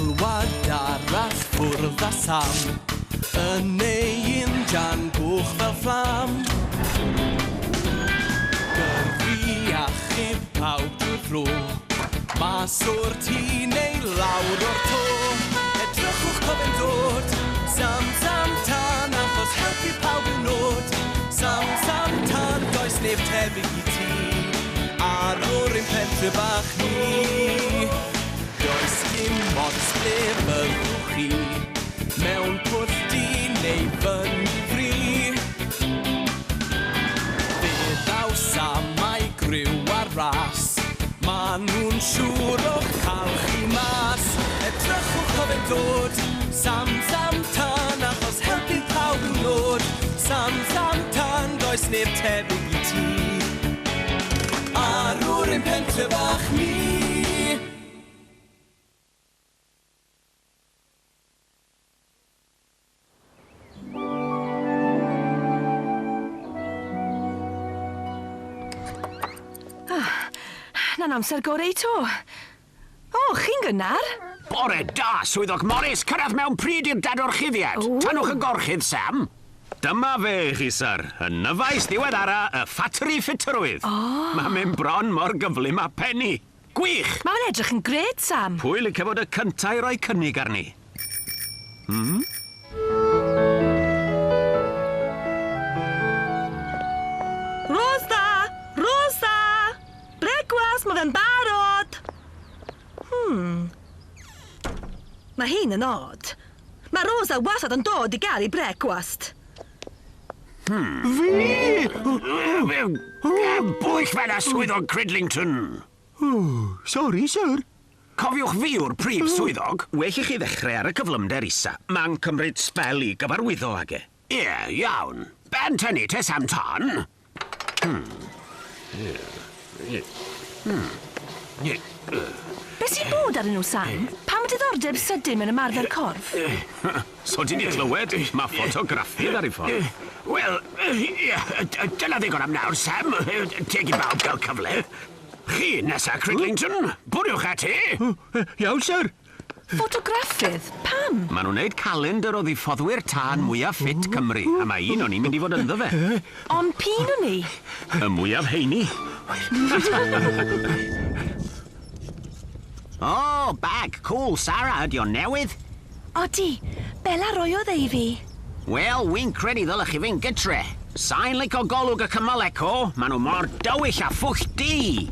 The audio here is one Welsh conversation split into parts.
alwad arall ffwrdd a Sam, yn ei injan gwch fel fflam. Gyrru a chyb pawb drwy'r ffro, mas o'r tŷ neu lawr o'r to. Edrychwch cofyn dod, Sam Sam Tân, achos helpu pawb i'w nod. Sam Sam Tân, does neb tebyg i ti, ar o'r ein pentre bach ni. Does dim ots ble fyddwch chi, mewn pwllti neu fyn fri. Daw Sam a'i gryw ar ras, ma' nhw'n siŵr o'ch cael chi mas. Edrychwch cofyn dod, Sam Sam Tân, achos helpu pawb i'w nod. Sam Sam Tân, does neb tebyg i ti, ar o'r ein pentre bach ni. Na'n amser gorau to. O, chi'n gynnar? Bore da, swyddog Morris, cyrraedd mewn pryd i'r dadorchuddiad. Tanwch y gorchydd, Sam. Dyma fe, chi, sir. Yn nyfais ddiweddara, y ffatri ffitrwydd. Mae mynd bron mor gyflym a penny. Gwych! Mae'n edrych yn gred, Sam. Pwy licio fod y cyntaf i roi cynnig arni? Rosa! Rosa! Bregwas, mae fe'n barod! Mae hi'n yn od. Mae Rosa wasad yn dod i gael ei bregwast. Fi! Bwych fe na swyddog Cridlington. Sori, sir. Cofiwch fi yw'r prif swyddog. Well i chi ddechrau ar y cyflymder isa. Mae'n cymryd sbel i gyfarwyddo ag e. Ie, iawn. Ben tynnu te Sam Tân. Be sy'n bod arnyn nhw, Sam? Pam diddordeb sydyn yn ymarfer corff? So ti'n ei clywed? Mae ffotograffydd ar ei ffordd. Wel, dyna ddigon am nawr, Sam. Teg i bawb gael cyfle. Chi nesa, Cridlington. Bwriwch ati. Iawn, sir. Ffotograffydd? Pam? Maen nhw'n neud calendar o ddiffoddwyr tân mwyaf ffit Cymru, a mae un o'n i'n mynd i fod ynddo fe. Ond p'un o'n ni? Y mwyaf heini. Oh, bag cool, Sarah. Ydi o'n newydd? Odi, Bela roiodd ei fi. Wel, wy'n credu ddylech chi fy'n gytre. Sain lico golwg y cymoleco, maen nhw mor dywyll a phwll di.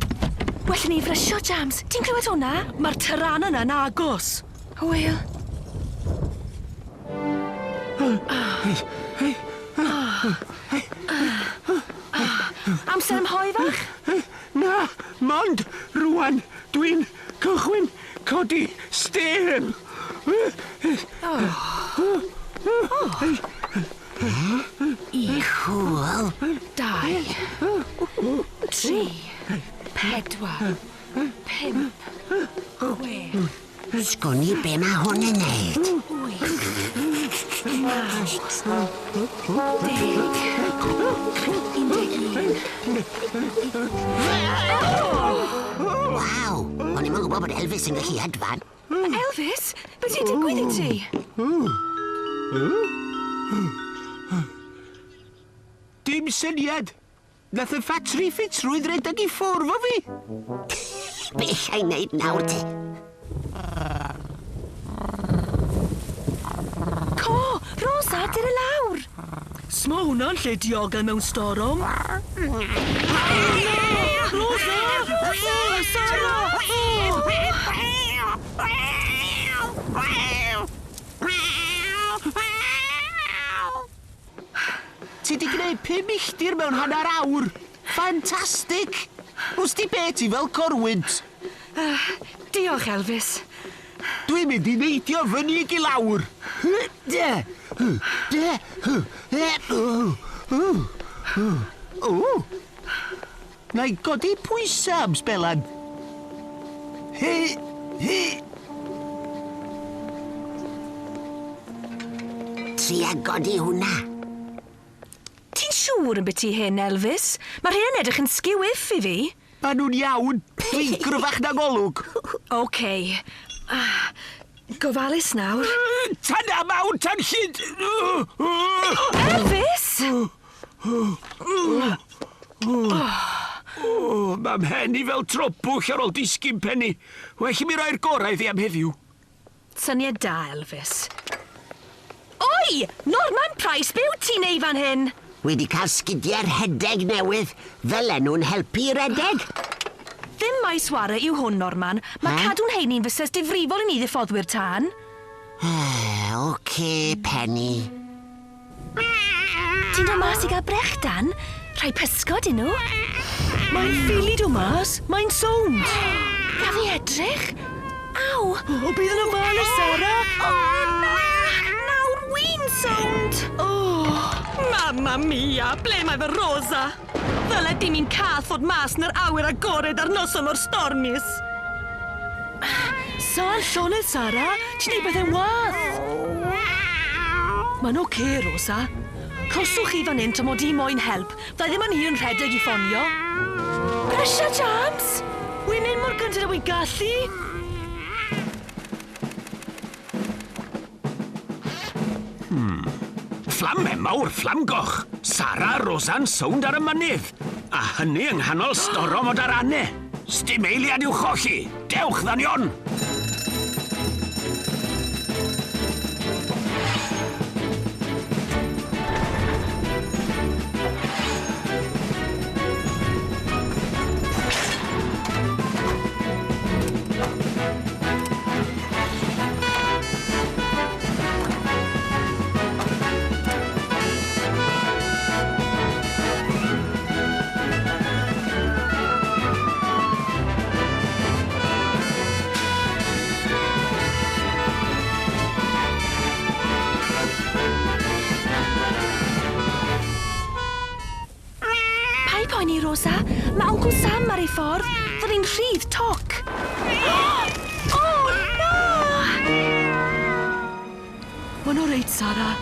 Well ni frysio, Jams. Ti'n clywed hwnna? Mae'r tyran yna'n agos. Hwyl. Amser ymhoi fach? Na, mond rwan dwi'n cychwyn codi stêm. Chwl. 2, 3, 4, 5, 6. Sgwni be mae hwn yn neud. 11. Waw, o'n i'n gwybod bod Elvis yn gallu hedfan. Elvis? Be ti'n digwydd i ti? Dim syniad. Nath y ffatri ffitrwydd redeg i ffwrdd o fi. Be eisiau neud nawr te? Co, Rosa, dyr y lawr. Sma hwnna'n lle diogel mewn storm. Rosa! Rosa! Sarah! Ti di gwneud 5 milltir mewn hanner awr. Ffantastig. Wrs di beth i fel corwyd. Diolch, Elvis. Dwi'n mynd i neidio fyny i lawr. Na i godi pwysa am sbelan. Tria godi hwnna. Ti'n siŵr yn beth i hyn, Elvis? Mae'r hyn yn edrych yn sgiwyff i fi. Ma nhw'n iawn. Fi'n gryfach na golwg. Oce. Gofalus nawr. Tyna mawr tan hyd! Elvis! Mae mhen i fel trobwch ar ôl disgyn penni. Well i mi roi'r gorau iddi am heddiw. Syniad da, Elvis. Oi! Norman Price, be wyt ti'n neud fan hyn? Wedi cael sgidiau rhedeg newydd, fel nhw'n helpu redeg. Ddim maes wara yw hwn, Norman. Mae cadw'n heini'n fysys difrifol i ni ddiffoddwyr tân. Oce, Penny. Ti'n dod mas i gael brechdan? Rhai pysgod i nhw. Mae'n ffili dod mas. Mae'n sownd. Gaf fi edrych. Aw! O, bydd yn ofalus, Sarah. O, na! Nawr wy'n sownd. Mamma mia, ble mae fy Rosa? Ddyle dim i'n cael ffod mas na'r awyr agored ar noson o'r stormis. Sa'n llonydd, Sarah. Ti'n neud bethau wath. Mae'n oce, Rosa. Coswch chi fan hyn tra mod i moyn help. Fydda ddim yn hyn rhedeg i ffonio. Brysia, James! Wy'n mynd mor gyntaf a wy'n gallu. Fflam mawr, fflam goch. Sarah a Rosa'n sownd ar y mynydd. A hynny yng nghanol storom o darannau. Sdim eiliad i'w chochi. Dewch, ddanion! Rosa, mae Uncle Sam ar ei ffordd. Fydd ni'n rhydd toc. O, na! Mae'n oreit, Sarah.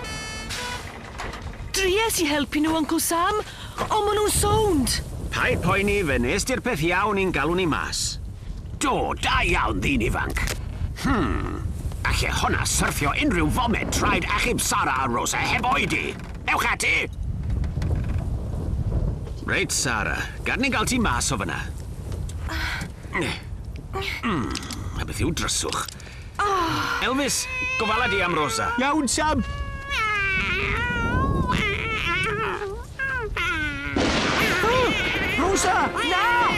Dries i helpu nhw, Uncle Sam, ond maen nhw'n sownd. Paid poeni, fe nes di'r peth iawn i'n galw ni mas. Do, da iawn ddyn ifanc. Alle honna syrffio unrhyw foment traed achub Sarah a Rosa heb oedi. Ewch ati! Reit, Sarah, gad ni gael ti mas o fyna. A beth yw dryswch. Elvis, gofala di am Rosa. Iawn, Sam. Rosa! Na!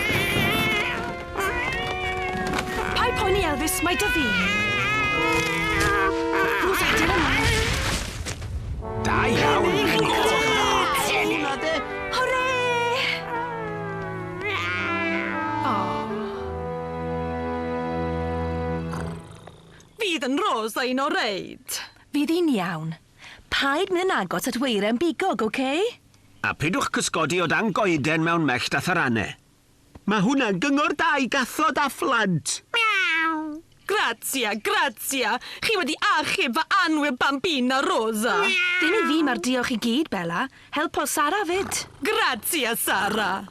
Pai poeni, Elvis, mae dy fi. Rosa, dim yma. Da iawn. Fydd yn Rosa un o reid. Fydd hi'n iawn. Paid mynd yn agos at weirau'n bigog, oce? A pidwch cysgodi o dan goeden mewn mellt a tharannau. Mae hwnna'n gyngor da i gathod a phlant. Grazia, grazia. Chi wedi achub fy anwyr bambina Rosa. Dim i fi mae'r diolch i gyd, Bella. Helpo Sarah fyd. Grazia, Sarah.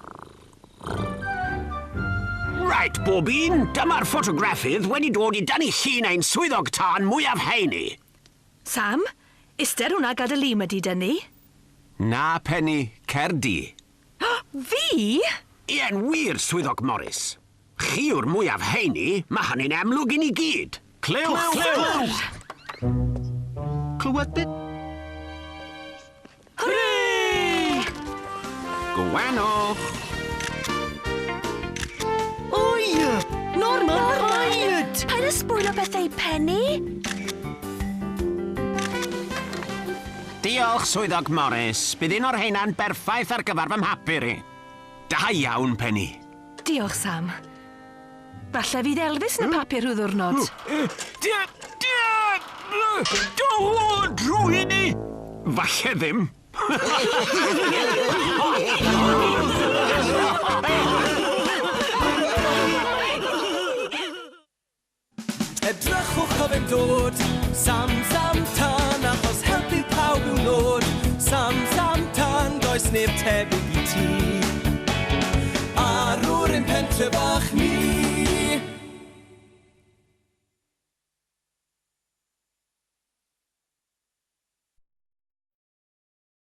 Right, bob un, dyma'r ffotograffydd wedi dod i dynnu llun ein swyddog tân mwyaf heini. Sam, ister hwnna gadael i wedi dynnu? Na, Penny, cer di. Fi? Ie'n wir, swyddog Morris. Chi yw'r mwyaf heini, mae hynny'n amlwg i ni gyd. Clywch, clywch! Clywed bit? Hwrê! Gwenwch! Norman, paid! Paid y sbwylo bethau Penny. Diolch, swyddog Morris. Bydd un o'r heina'n berffaith ar gyfer fy mhapur i. Da iawn, Penny. Diolch, Sam. Falle fydd Elvis yn y papur rhyw ddwrnod. Do, drwy ni! Falle ddim. Edrychwch o fe'n dod, Sam Tân, achos helpu pawb i'w nod. Sam Tân, does neb tebyg i ti. Arwr ein pentre bach ni.